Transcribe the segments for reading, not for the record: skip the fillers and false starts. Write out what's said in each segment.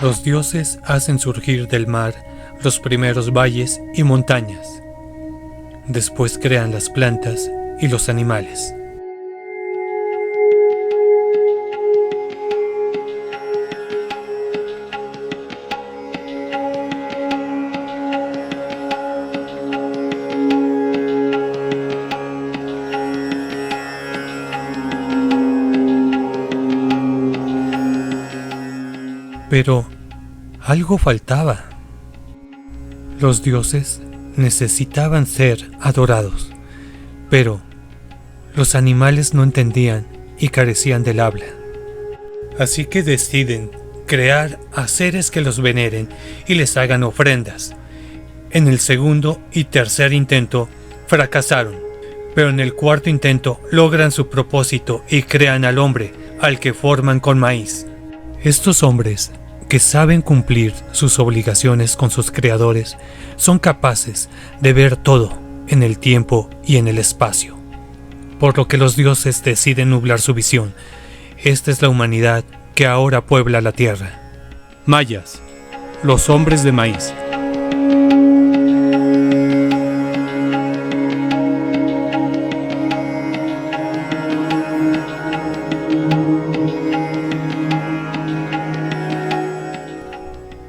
Los dioses hacen surgir del mar los primeros valles y montañas. Después crean las plantas y los animales. Pero algo faltaba. Los dioses necesitaban ser adorados, pero los animales no entendían y carecían del habla. Así que deciden crear a seres que los veneren y les hagan ofrendas. En el segundo y tercer intento fracasaron, pero en el cuarto intento logran su propósito y crean al hombre, al que forman con maíz. Estos hombres, que saben cumplir sus obligaciones con sus creadores, son capaces de ver todo en el tiempo y en el espacio. Por lo que los dioses deciden nublar su visión. Esta es la humanidad que ahora puebla la tierra. Mayas, los hombres de maíz.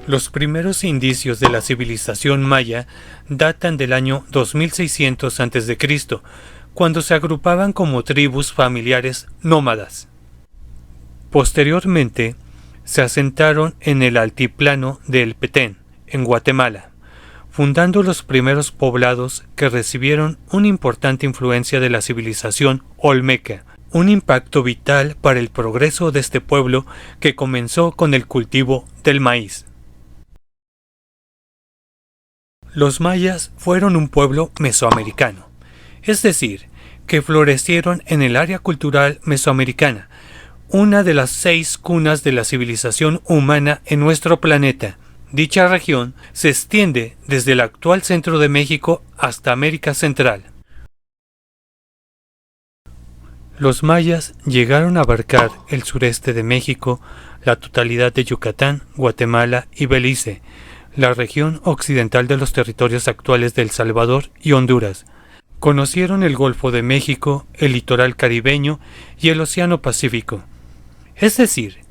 Los primeros indicios de la civilización maya datan del año 2600 a.C., cuando se agrupaban como tribus familiares nómadas. Posteriormente, se asentaron en el altiplano de El Petén, en Guatemala, fundando los primeros poblados que recibieron una importante influencia de la civilización olmeca, un impacto vital para el progreso de este pueblo que comenzó con el cultivo del maíz. Los mayas fueron un pueblo mesoamericano, es decir, que florecieron en el área cultural mesoamericana, una de las 6 cunas de la civilización humana en nuestro planeta. Dicha región se extiende desde el actual centro de México hasta América Central. Los mayas llegaron a abarcar el sureste de México, la totalidad de Yucatán, Guatemala y Belice, la región occidental de los territorios actuales de El Salvador y Honduras. Conocieron el Golfo de México, el litoral caribeño y el Océano Pacífico. Es decir,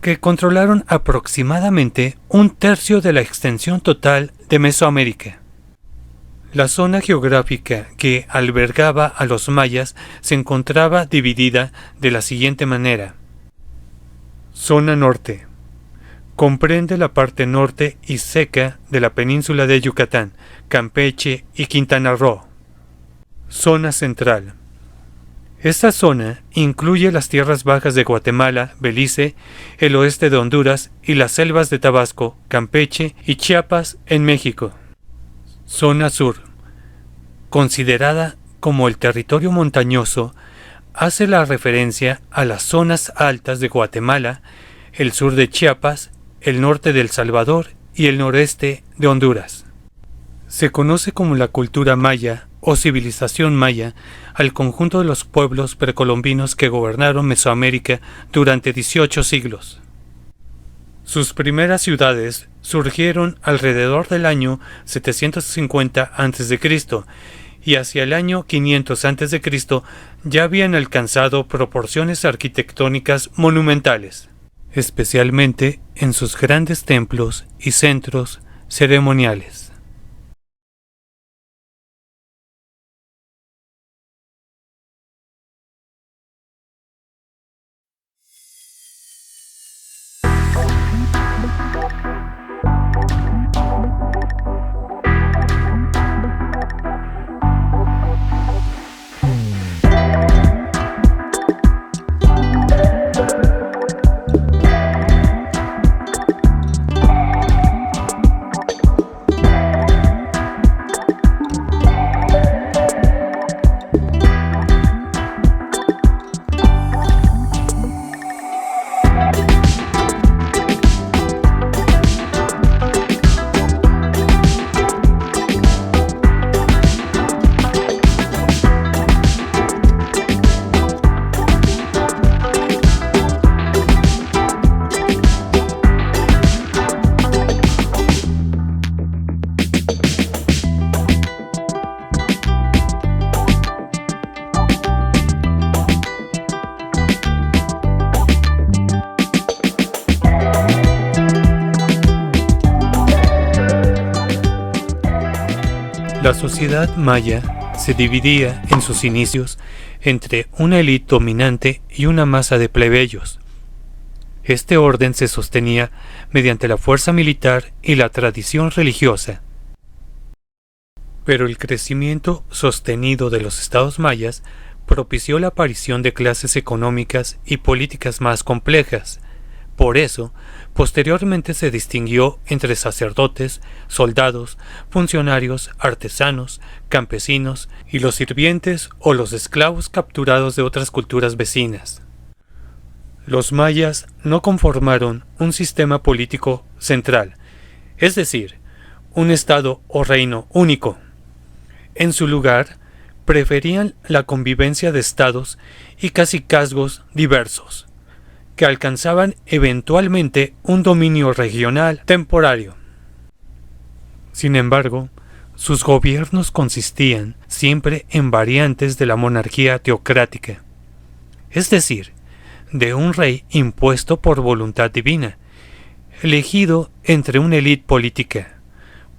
que controlaron aproximadamente 1/3 de la extensión total de Mesoamérica. La zona geográfica que albergaba a los mayas se encontraba dividida de la siguiente manera. Zona norte. Comprende la parte norte y seca de la península de Yucatán, Campeche y Quintana Roo. Zona central. Esta zona incluye las tierras bajas de Guatemala, Belice, el oeste de Honduras y las selvas de Tabasco, Campeche y Chiapas en México. Zona sur. Considerada como el territorio montañoso, hace la referencia a las zonas altas de Guatemala, el sur de Chiapas, el norte de El Salvador y el noreste de Honduras. Se conoce como la cultura maya o civilización maya al conjunto de los pueblos precolombinos que gobernaron Mesoamérica durante 18 siglos. Sus primeras ciudades surgieron alrededor del año 750 a.C. y hacia el año 500 a.C. ya habían alcanzado proporciones arquitectónicas monumentales, especialmente en sus grandes templos y centros ceremoniales. La sociedad maya se dividía en sus inicios entre una élite dominante y una masa de plebeyos. Este orden se sostenía mediante la fuerza militar y la tradición religiosa. Pero el crecimiento sostenido de los estados mayas propició la aparición de clases económicas y políticas más complejas. Por eso, posteriormente se distinguió entre sacerdotes, soldados, funcionarios, artesanos, campesinos y los sirvientes o los esclavos capturados de otras culturas vecinas. Los mayas no conformaron un sistema político central, es decir, un estado o reino único. En su lugar, preferían la convivencia de estados y cacicazgos diversos, que alcanzaban eventualmente un dominio regional temporario. Sin embargo, sus gobiernos consistían siempre en variantes de la monarquía teocrática, es decir, de un rey impuesto por voluntad divina, elegido entre una élite política.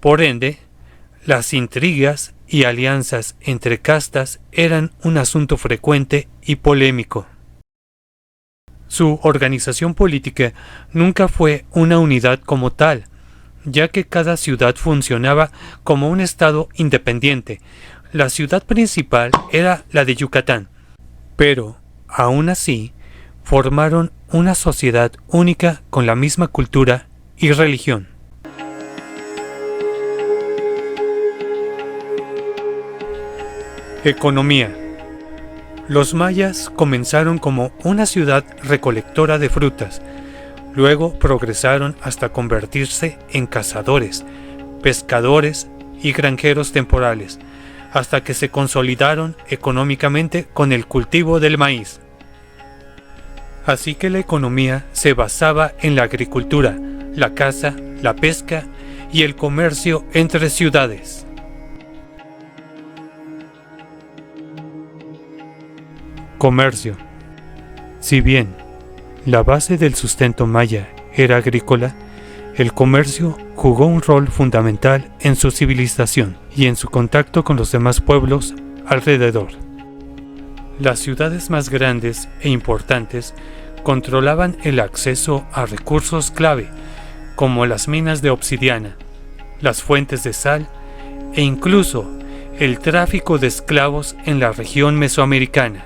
Por ende, las intrigas y alianzas entre castas eran un asunto frecuente y polémico. Su organización política nunca fue una unidad como tal, ya que cada ciudad funcionaba como un estado independiente. La ciudad principal era la de Yucatán, pero, aún así, formaron una sociedad única con la misma cultura y religión. Economía. Los mayas comenzaron como una ciudad recolectora de frutas, luego progresaron hasta convertirse en cazadores, pescadores y granjeros temporales, hasta que se consolidaron económicamente con el cultivo del maíz. Así que la economía se basaba en la agricultura, la caza, la pesca y el comercio entre ciudades. Comercio. Si bien la base del sustento maya era agrícola, el comercio jugó un rol fundamental en su civilización y en su contacto con los demás pueblos alrededor. Las ciudades más grandes e importantes controlaban el acceso a recursos clave, como las minas de obsidiana, las fuentes de sal e incluso el tráfico de esclavos en la región mesoamericana.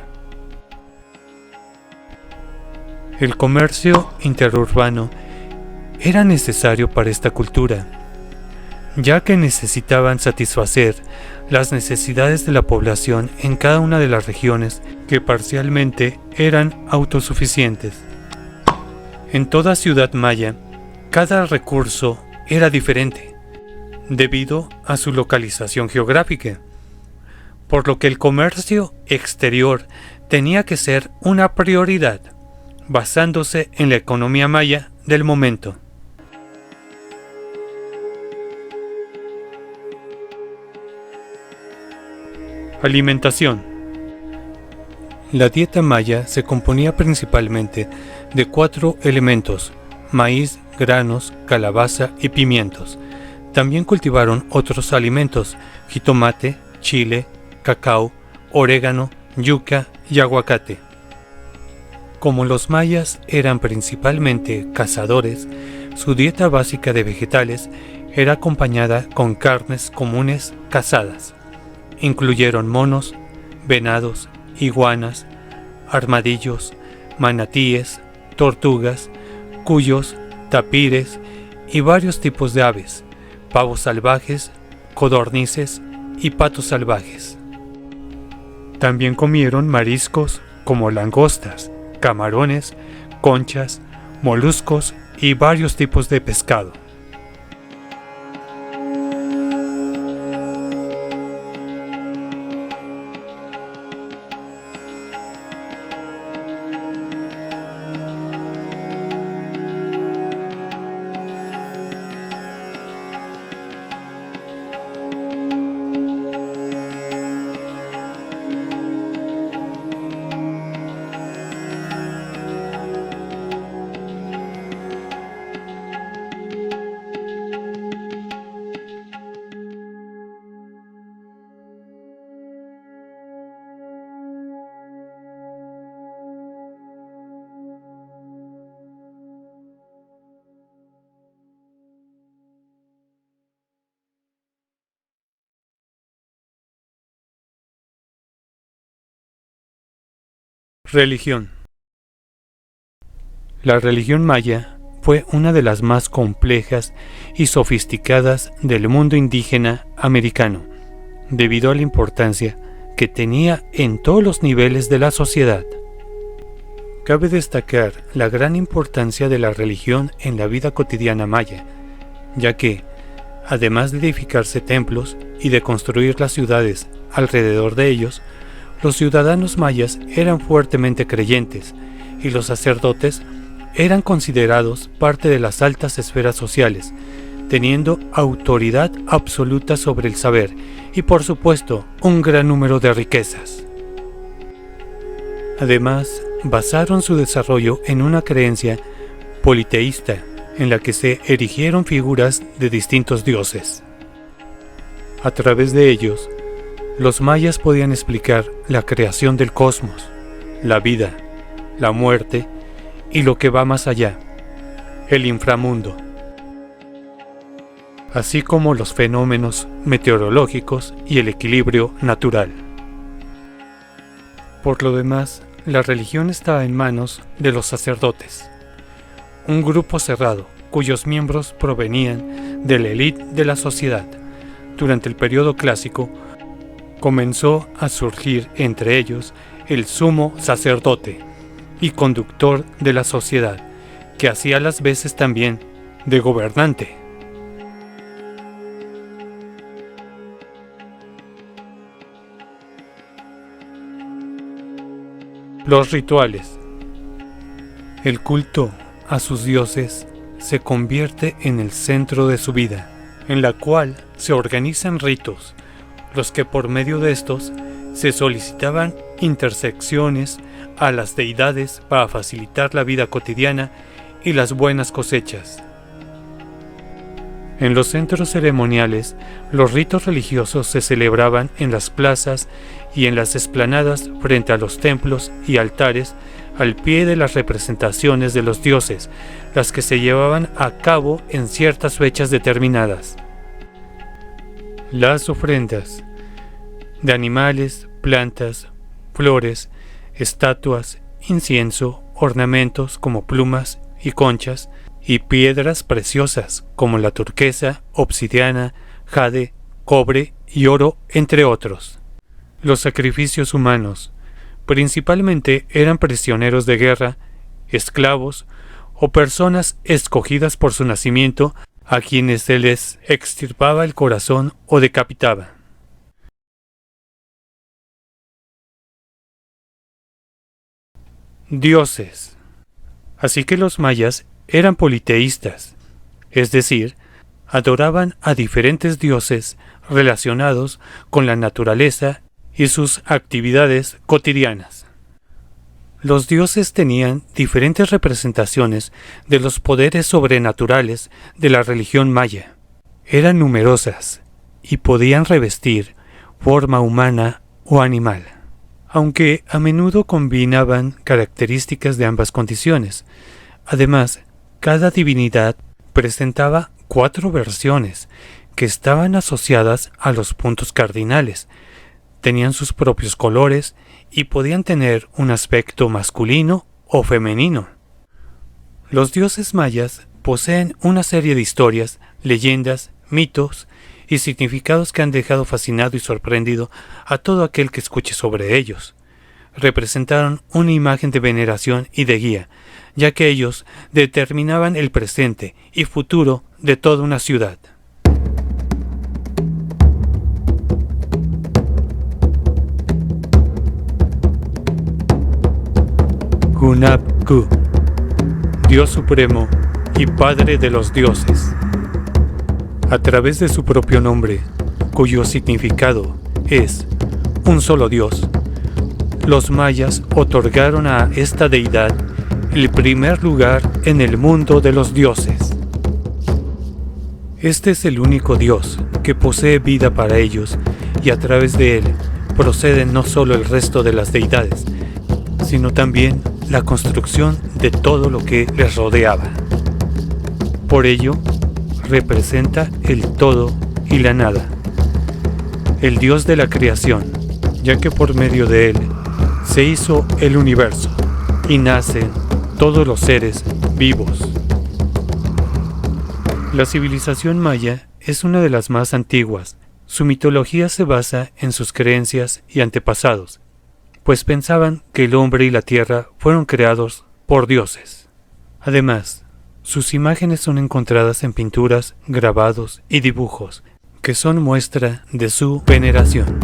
El comercio interurbano era necesario para esta cultura, ya que necesitaban satisfacer las necesidades de la población en cada una de las regiones que parcialmente eran autosuficientes. En toda ciudad maya, cada recurso era diferente, debido a su localización geográfica, por lo que el comercio exterior tenía que ser una prioridad, basándose en la economía maya del momento. Alimentación. La dieta maya se componía principalmente de 4 elementos: maíz, granos, calabaza y pimientos. También cultivaron otros alimentos: jitomate, chile, cacao, orégano, yuca y aguacate. Como los mayas eran principalmente cazadores, su dieta básica de vegetales era acompañada con carnes comunes cazadas. Incluyeron monos, venados, iguanas, armadillos, manatíes, tortugas, cuyos, tapires y varios tipos de aves, pavos salvajes, codornices y patos salvajes. También comieron mariscos como langostas, camarones, conchas, moluscos y varios tipos de pescado. Religión. La religión maya fue una de las más complejas y sofisticadas del mundo indígena americano, debido a la importancia que tenía en todos los niveles de la sociedad. Cabe destacar la gran importancia de la religión en la vida cotidiana maya, ya que, además de edificarse templos y de construir las ciudades alrededor de ellos, los ciudadanos mayas eran fuertemente creyentes y los sacerdotes eran considerados parte de las altas esferas sociales, teniendo autoridad absoluta sobre el saber y, por supuesto, un gran número de riquezas. Además, basaron su desarrollo en una creencia politeísta, en la que se erigieron figuras de distintos dioses. A través de ellos, los mayas podían explicar la creación del cosmos, la vida, la muerte y lo que va más allá, el inframundo, así como los fenómenos meteorológicos y el equilibrio natural. Por lo demás, la religión estaba en manos de los sacerdotes, un grupo cerrado cuyos miembros provenían de la élite de la sociedad. Durante el periodo clásico, comenzó a surgir entre ellos el sumo sacerdote y conductor de la sociedad, que hacía las veces también de gobernante. Los rituales. El culto a sus dioses se convierte en el centro de su vida, en la cual se organizan ritos, los que por medio de estos se solicitaban intersecciones a las deidades para facilitar la vida cotidiana y las buenas cosechas. En los centros ceremoniales, los ritos religiosos se celebraban en las plazas y en las explanadas frente a los templos y altares al pie de las representaciones de los dioses, las que se llevaban a cabo en ciertas fechas determinadas. Las ofrendas de animales, plantas, flores, estatuas, incienso, ornamentos como plumas y conchas, y piedras preciosas como la turquesa, obsidiana, jade, cobre y oro, entre otros. Los sacrificios humanos principalmente eran prisioneros de guerra, esclavos o personas escogidas por su nacimiento, a quienes se les extirpaba el corazón o decapitaba. Dioses. Así que los mayas eran politeístas, es decir, adoraban a diferentes dioses relacionados con la naturaleza y sus actividades cotidianas. Los dioses tenían diferentes representaciones de los poderes sobrenaturales de la religión maya. Eran numerosas y podían revestir forma humana o animal, aunque a menudo combinaban características de ambas condiciones. Además, cada divinidad presentaba 4 versiones que estaban asociadas a los puntos cardinales, tenían sus propios colores y podían tener un aspecto masculino o femenino. Los dioses mayas poseen una serie de historias, leyendas, mitos y significados que han dejado fascinado y sorprendido a todo aquel que escuche sobre ellos. Representaron una imagen de veneración y de guía, ya que ellos determinaban el presente y futuro de toda una ciudad. Hunab-Ku, Dios Supremo y Padre de los Dioses. A través de su propio nombre, cuyo significado es un solo Dios, los mayas otorgaron a esta deidad el primer lugar en el mundo de los dioses. Este es el único Dios que posee vida para ellos, y a través de él proceden no solo el resto de las deidades, sino también la construcción de todo lo que les rodeaba. Por ello, representa el todo y la nada, el Dios de la creación, ya que por medio de él se hizo el universo y nacen todos los seres vivos. La civilización maya es una de las más antiguas. Su mitología se basa en sus creencias y antepasados, pues pensaban que el hombre y la tierra fueron creados por dioses. Además, sus imágenes son encontradas en pinturas, grabados y dibujos, que son muestra de su veneración.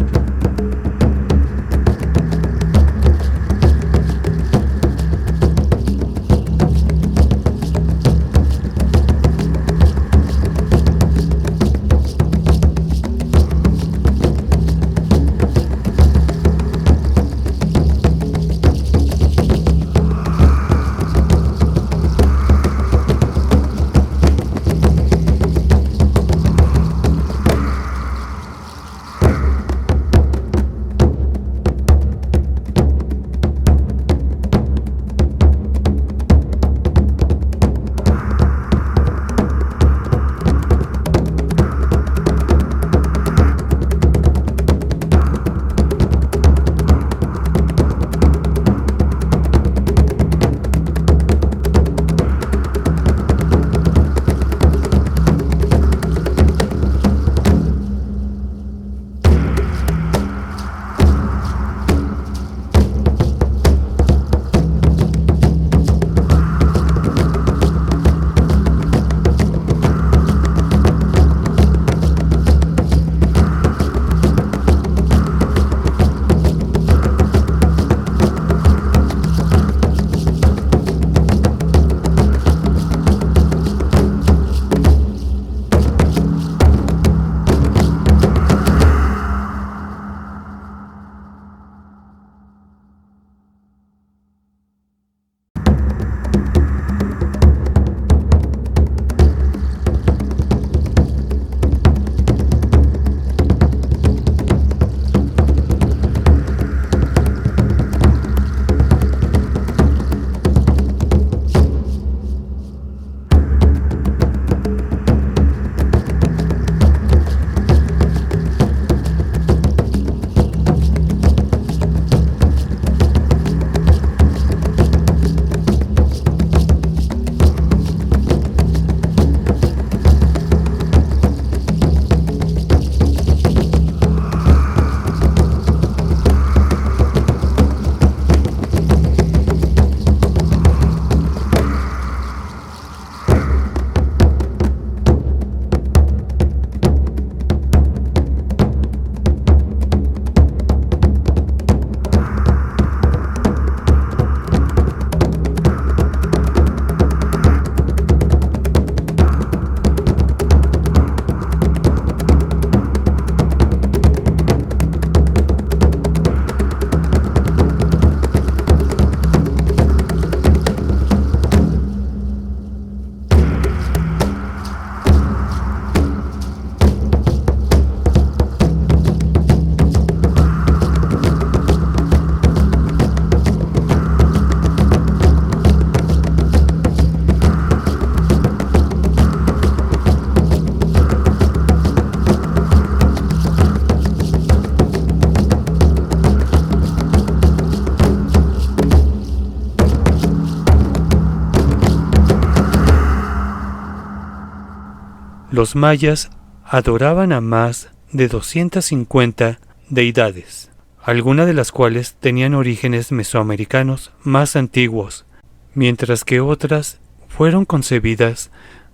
Los mayas adoraban a más de 250 deidades, algunas de las cuales tenían orígenes mesoamericanos más antiguos, mientras que otras fueron concebidas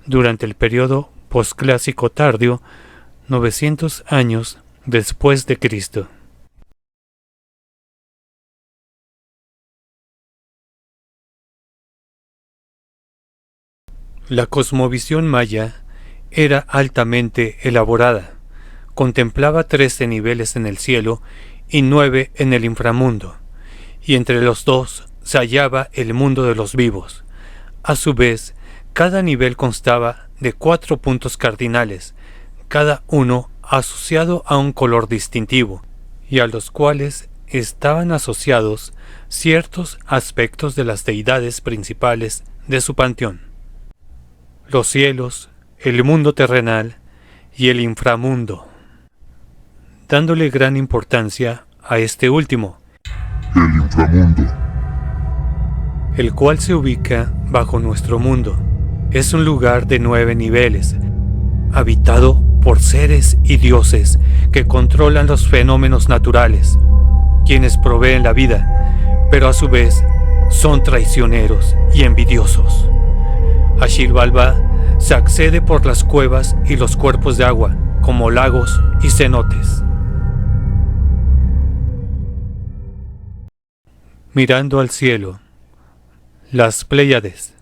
durante el periodo posclásico tardío, 900 años después de Cristo. La cosmovisión maya era altamente elaborada. Contemplaba 13 niveles en el cielo y 9 en el inframundo, y entre los dos se hallaba el mundo de los vivos. A su vez, cada nivel constaba de 4 puntos cardinales, cada uno asociado a un color distintivo, y a los cuales estaban asociados ciertos aspectos de las deidades principales de su panteón: los cielos, el mundo terrenal y el inframundo, dándole gran importancia a este último. El inframundo, el cual se ubica bajo nuestro mundo. Es un lugar de 9 niveles, habitado por seres y dioses que controlan los fenómenos naturales, quienes proveen la vida, pero a su vez son traicioneros y envidiosos. A Xibalbá se accede por las cuevas y los cuerpos de agua, como lagos y cenotes. Mirando al cielo, las Pléyades,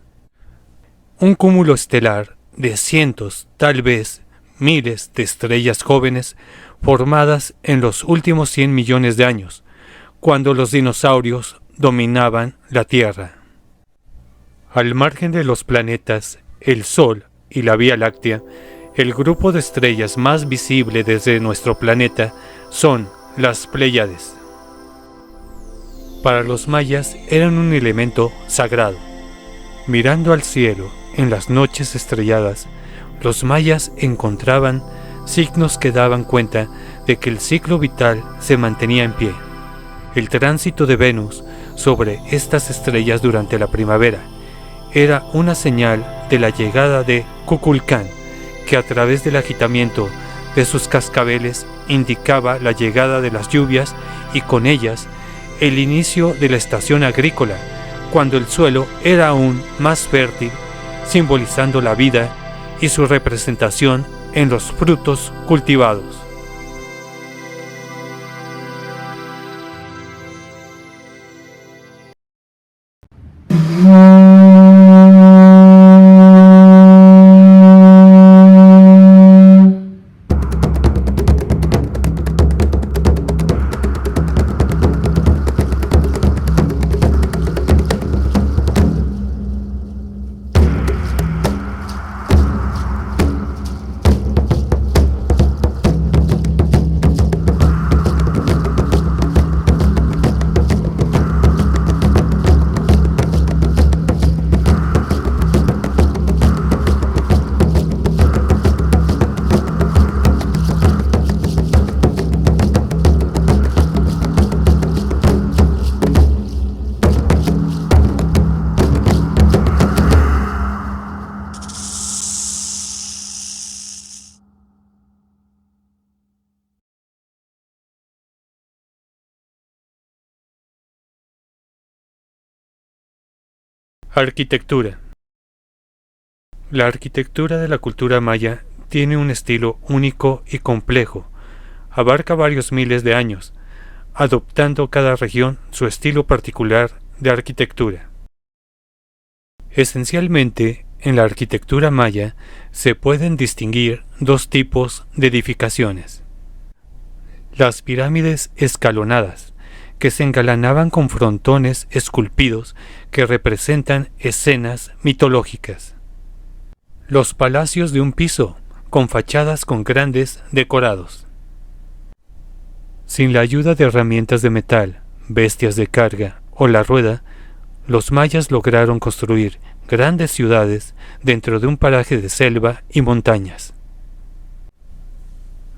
un cúmulo estelar de cientos, tal vez miles de estrellas jóvenes formadas en los últimos 100 millones de años, cuando los dinosaurios dominaban la Tierra. Al margen de los planetas, el Sol y la Vía Láctea, el grupo de estrellas más visible desde nuestro planeta son las Pléyades. Para los mayas eran un elemento sagrado. Mirando al cielo en las noches estrelladas, los mayas encontraban signos que daban cuenta de que el ciclo vital se mantenía en pie. El tránsito de Venus sobre estas estrellas durante la primavera era una señal de la llegada de Kukulcán, que a través del agitamiento de sus cascabeles indicaba la llegada de las lluvias y con ellas el inicio de la estación agrícola, cuando el suelo era aún más fértil, simbolizando la vida y su representación en los frutos cultivados. Arquitectura. La arquitectura de la cultura maya tiene un estilo único y complejo. Abarca varios miles de años, adoptando cada región su estilo particular de arquitectura. Esencialmente, en la arquitectura maya se pueden distinguir dos tipos de edificaciones. Las pirámides escalonadas, que se engalanaban con frontones esculpidos que representan escenas mitológicas. Los palacios de un piso, con fachadas con grandes decorados. Sin la ayuda de herramientas de metal, bestias de carga o la rueda, los mayas lograron construir grandes ciudades dentro de un paraje de selva y montañas.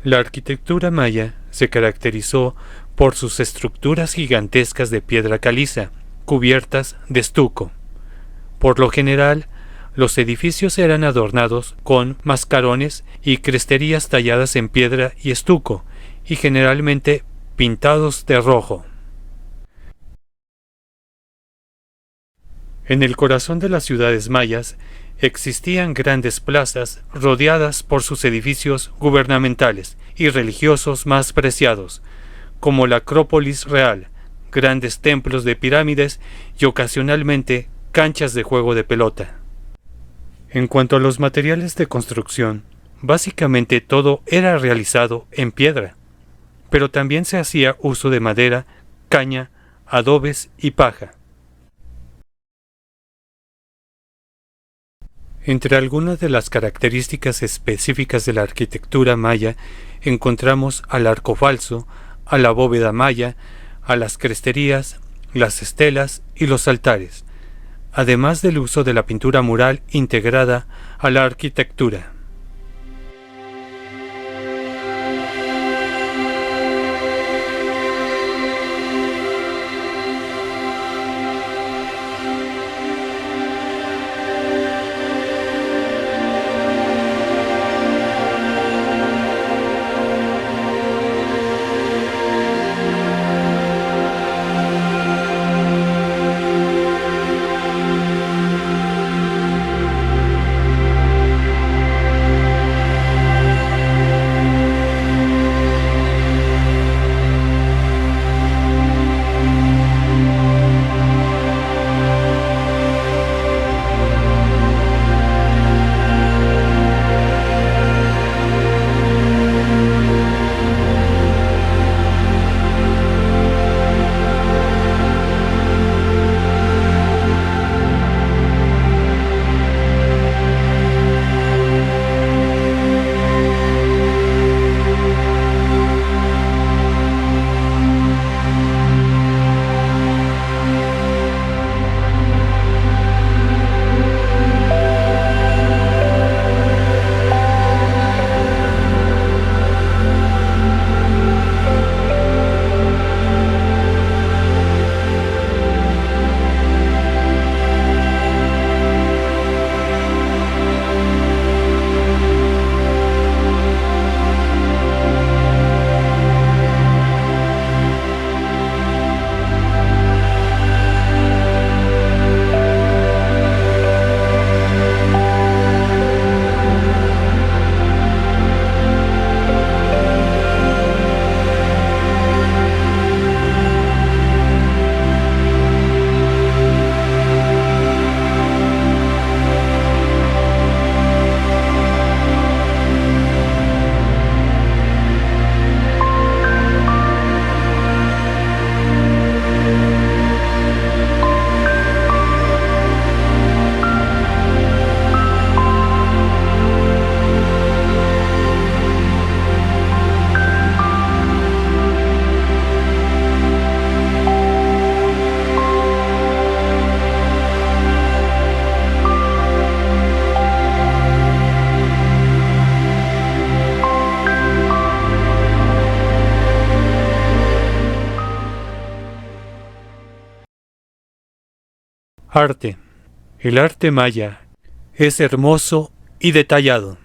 La arquitectura maya se caracterizó por sus estructuras gigantescas de piedra caliza, cubiertas de estuco. Por lo general, los edificios eran adornados con mascarones y cresterías talladas en piedra y estuco, y generalmente pintados de rojo. En el corazón de las ciudades mayas existían grandes plazas rodeadas por sus edificios gubernamentales y religiosos más preciados, como la Acrópolis Real, grandes templos de pirámides y ocasionalmente canchas de juego de pelota. En cuanto a los materiales de construcción, básicamente todo era realizado en piedra, pero también se hacía uso de madera, caña, adobes y paja. Entre algunas de las características específicas de la arquitectura maya encontramos al arco falso, a la bóveda maya, a las cresterías, las estelas y los altares, además del uso de la pintura mural integrada a la arquitectura. Arte. El arte maya es hermoso y detallado.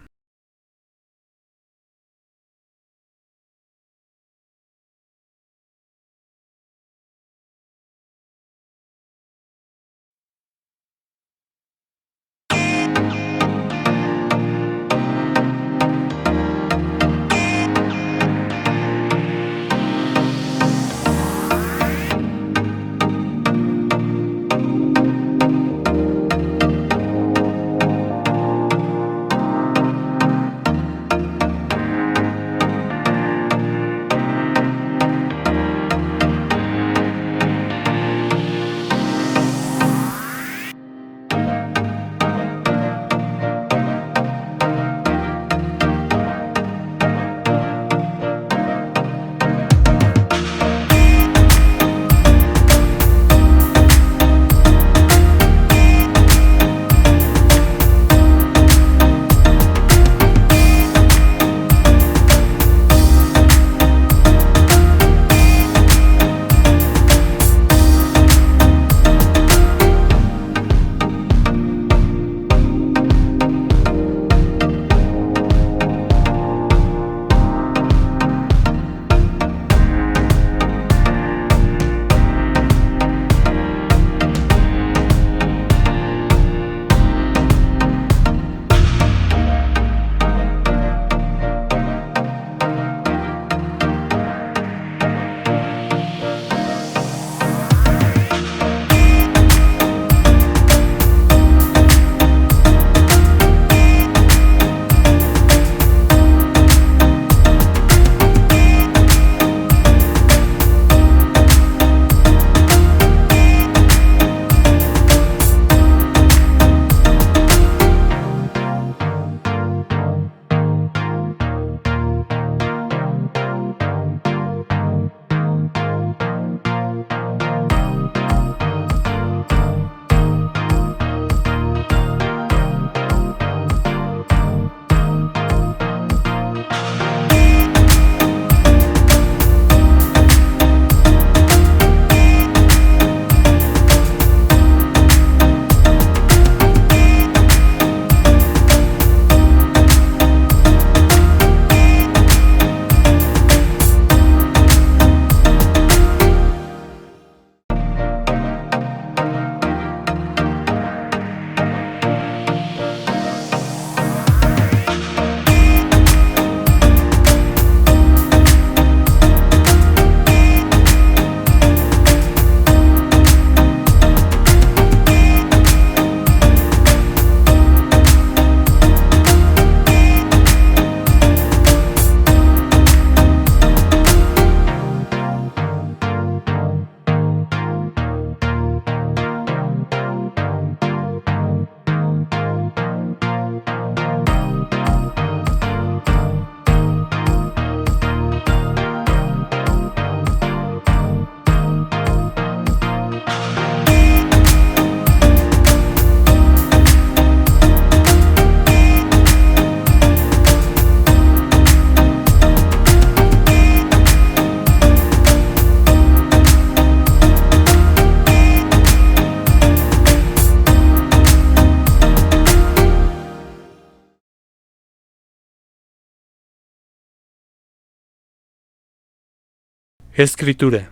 Escritura.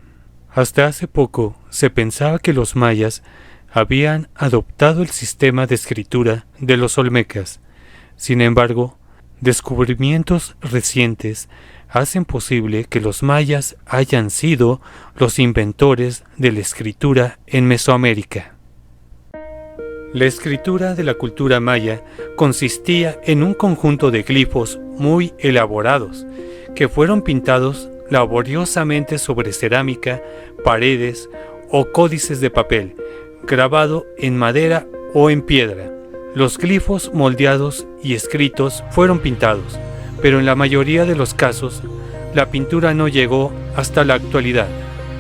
Hasta hace poco se pensaba que los mayas habían adoptado el sistema de escritura de los olmecas. Sin embargo, descubrimientos recientes hacen posible que los mayas hayan sido los inventores de la escritura en Mesoamérica. La escritura de la cultura maya consistía en un conjunto de glifos muy elaborados que fueron pintados laboriosamente sobre cerámica, paredes o códices de papel, grabado en madera o en piedra. Los glifos moldeados y escritos fueron pintados, pero en la mayoría de los casos, la pintura no llegó hasta la actualidad,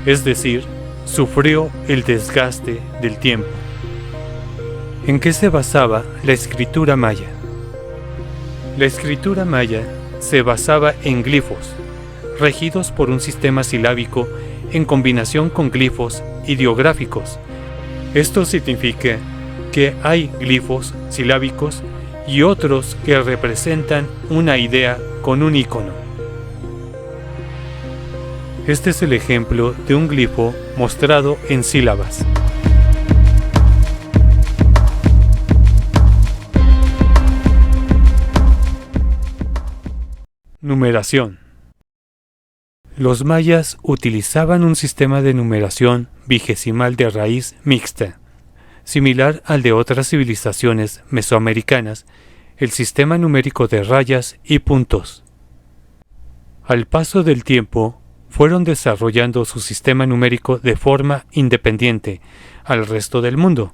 es decir, sufrió el desgaste del tiempo. ¿En qué se basaba la escritura maya? La escritura maya se basaba en glifos, regidos por un sistema silábico en combinación con glifos ideográficos, Esto significa que hay glifos silábicos y otros que representan una idea con un icono. Este es el ejemplo de un glifo mostrado en sílabas. Numeración. Los mayas utilizaban un sistema de numeración vigesimal de raíz mixta, similar al de otras civilizaciones mesoamericanas, el sistema numérico de rayas y puntos. Al paso del tiempo, fueron desarrollando su sistema numérico de forma independiente al resto del mundo,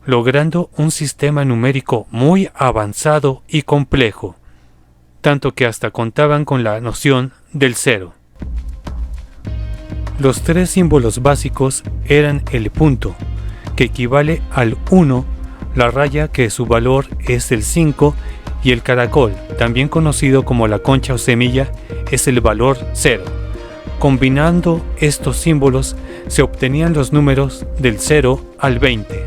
logrando un sistema numérico muy avanzado y complejo, tanto que hasta contaban con la noción del cero. Los tres símbolos básicos eran el punto, que equivale al 1, la raya, que su valor es el 5, y el caracol, también conocido como la concha o semilla, es el valor 0. Combinando estos símbolos se obtenían los números del 0 al 20.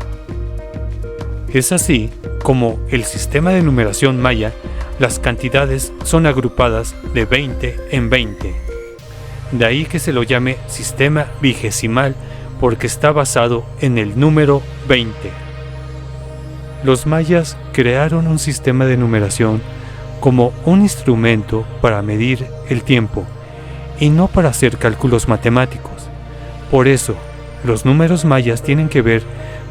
Es así como el sistema de numeración maya, las cantidades son agrupadas de 20 en 20. De ahí que se lo llame sistema vigesimal, porque está basado en el número 20. Los mayas crearon un sistema de numeración como un instrumento para medir el tiempo y no para hacer cálculos matemáticos. Por eso, los números mayas tienen que ver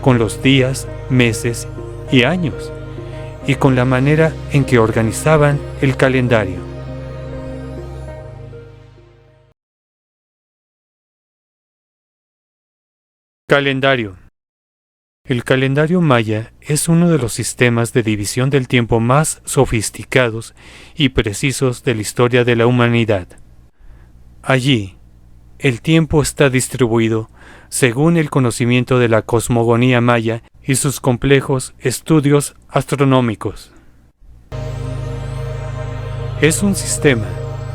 con los días, meses y años, y con la manera en que organizaban el calendario. Calendario. El calendario maya es uno de los sistemas de división del tiempo más sofisticados y precisos de la historia de la humanidad. Allí, el tiempo está distribuido según el conocimiento de la cosmogonía maya y sus complejos estudios astronómicos. Es un sistema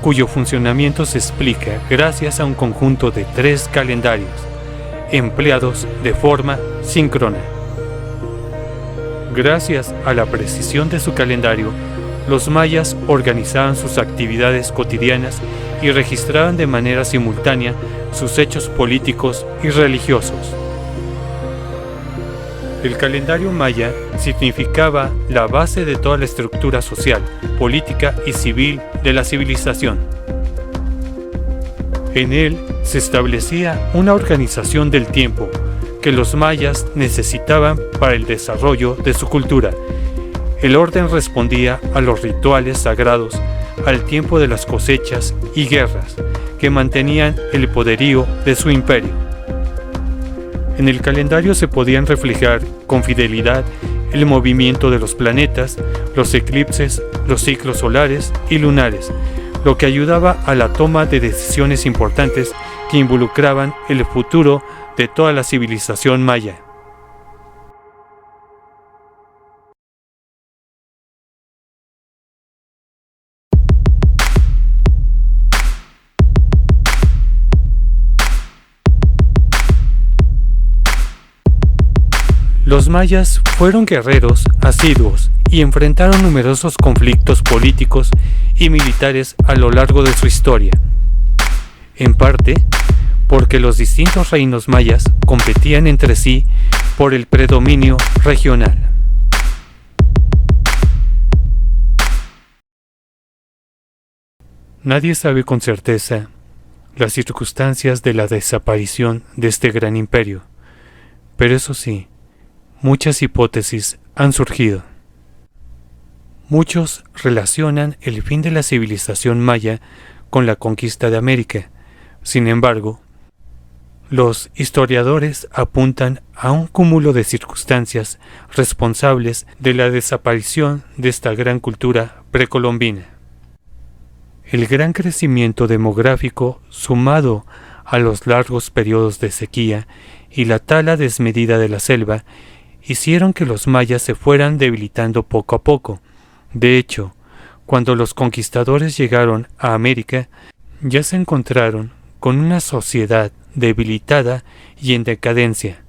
cuyo funcionamiento se explica gracias a un conjunto de 3 calendarios, empleados de forma síncrona. Gracias a la precisión de su calendario, los mayas organizaban sus actividades cotidianas y registraban de manera simultánea sus hechos políticos y religiosos. El calendario maya significaba la base de toda la estructura social, política y civil de la civilización. En él se establecía una organización del tiempo que los mayas necesitaban para el desarrollo de su cultura. El orden respondía a los rituales sagrados, al tiempo de las cosechas y guerras que mantenían el poderío de su imperio. En el calendario se podían reflejar con fidelidad el movimiento de los planetas, los eclipses, los ciclos solares y lunares, lo que ayudaba a la toma de decisiones importantes que involucraban el futuro de toda la civilización maya. Los mayas fueron guerreros asiduos y enfrentaron numerosos conflictos políticos y militares a lo largo de su historia, en parte porque los distintos reinos mayas competían entre sí por el predominio regional. Nadie sabe con certeza las circunstancias de la desaparición de este gran imperio, pero eso sí, muchas hipótesis han surgido. Muchos relacionan el fin de la civilización maya con la conquista de América. Sin embargo, los historiadores apuntan a un cúmulo de circunstancias responsables de la desaparición de esta gran cultura precolombina. El gran crecimiento demográfico, sumado a los largos periodos de sequía y la tala desmedida de la selva, hicieron que los mayas se fueran debilitando poco a poco. De hecho, cuando los conquistadores llegaron a América, ya se encontraron con una sociedad debilitada y en decadencia,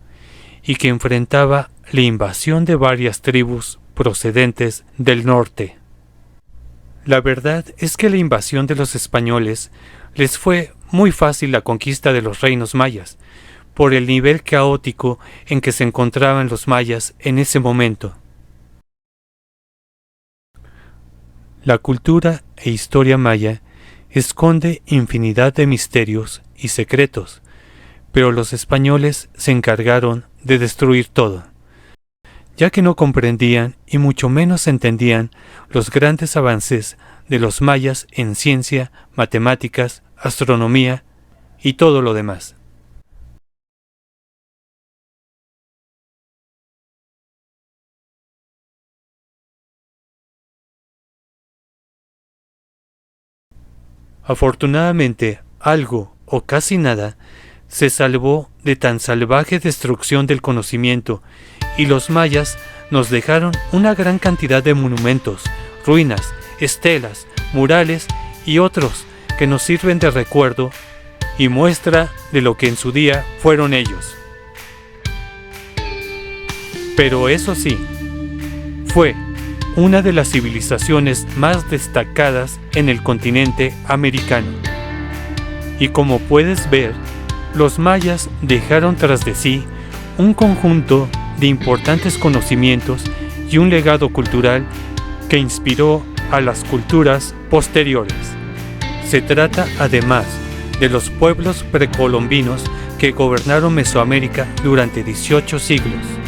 y que enfrentaba la invasión de varias tribus procedentes del norte. La verdad es que la invasión de los españoles les fue muy fácil la conquista de los reinos mayas, por el nivel caótico en que se encontraban los mayas en ese momento. La cultura e historia maya esconde infinidad de misterios y secretos, pero los españoles se encargaron de destruir todo, ya que no comprendían y mucho menos entendían los grandes avances de los mayas en ciencia, matemáticas, astronomía y todo lo demás. Afortunadamente, algo o casi nada se salvó de tan salvaje destrucción del conocimiento, y los mayas nos dejaron una gran cantidad de monumentos, ruinas, estelas, murales y otros que nos sirven de recuerdo y muestra de lo que en su día fueron ellos. Pero eso sí, fue una de las civilizaciones más destacadas en el continente americano. Y como puedes ver, los mayas dejaron tras de sí un conjunto de importantes conocimientos y un legado cultural que inspiró a las culturas posteriores. Se trata además de los pueblos precolombinos que gobernaron Mesoamérica durante 18 siglos.